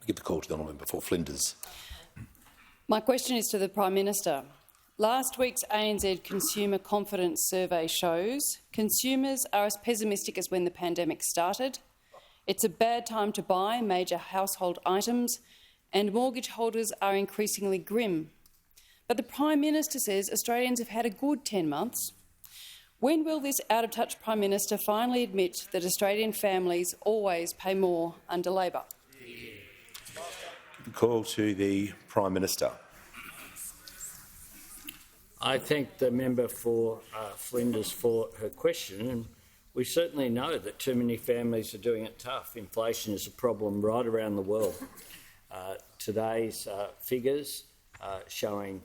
I give the call to the honourable member for Flinders. My question is to the Prime Minister. Last week's ANZ Consumer Confidence Survey shows consumers are as pessimistic as when the pandemic started. It's a bad time to buy major household items, and mortgage holders are increasingly grim. But the Prime Minister says Australians have had a good 10 months. When will this out-of-touch Prime Minister finally admit that Australian families always pay more under Labor? The call to the Prime Minister. I thank the member for Flinders for her question. And we certainly know that too many families are doing it tough. Inflation is a problem right around the world. Today's figures showing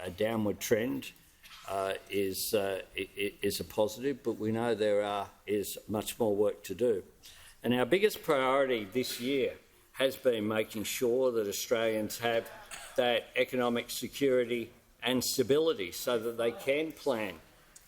a downward trend is a positive, but we know there is much more work to do. And our biggest priority this year has been making sure that Australians have that economic security and stability so that they can plan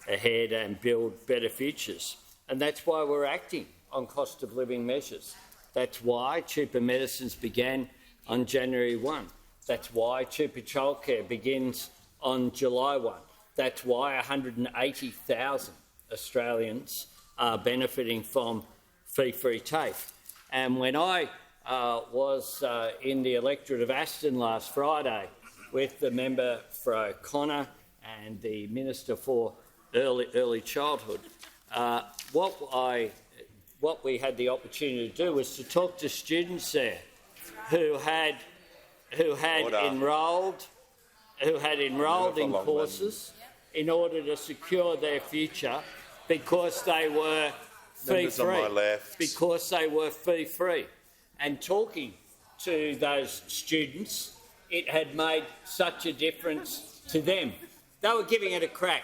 ahead and build better futures. And that's why we're acting on cost of living measures. That's why cheaper medicines began on January 1. That's why cheaper childcare begins on July 1. That's why 180,000 Australians are benefiting from fee-free TAFE. And when I was in the electorate of Aston last Friday with the member for O'Connor and the Minister for Early Childhood, what we had the opportunity to do was to talk to students there who had enrolled in courses in order to secure their future because they were fee-free. And talking to those students, it had made such a difference to them. They were giving it a crack,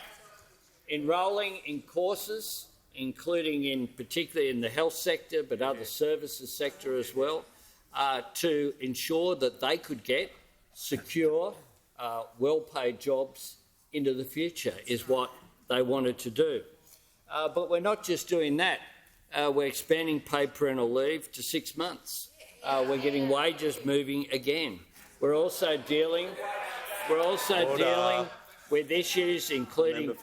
enrolling in courses, including particularly in the health sector, but other services sector as well, to ensure that they could get secure, well-paid jobs into the future is what they wanted to do. But we're not just doing that. We're expanding paid parental leave to 6 months. We're getting wages moving again. We're also dealing with issues including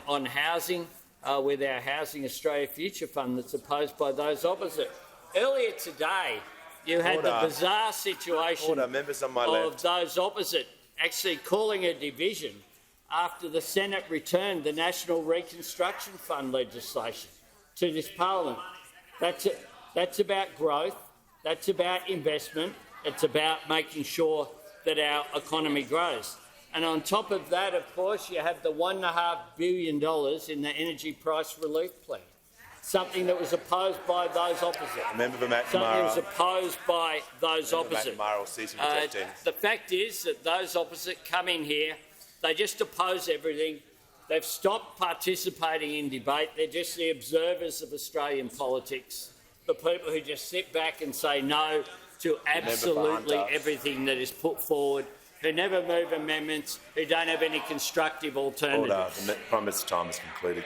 on housing with our Housing Australia Future Fund that's opposed by those opposite. Earlier today, you had the bizarre situation of those opposite actually calling a division after the Senate returned the National Reconstruction Fund legislation to this parliament. That's about growth, that's about investment, it's about making sure that our economy grows. And on top of that, of course, you have the $1.5 billion in the energy price relief plan, something that was opposed by those opposite. The fact is that those opposite come in here, they just oppose everything. They've stopped participating in debate. They're just the observers of Australian politics, the people who just sit back and say no to absolutely everything that is put forward, who never move amendments, who don't have any constructive alternatives. The Prime Minister's time has concluded.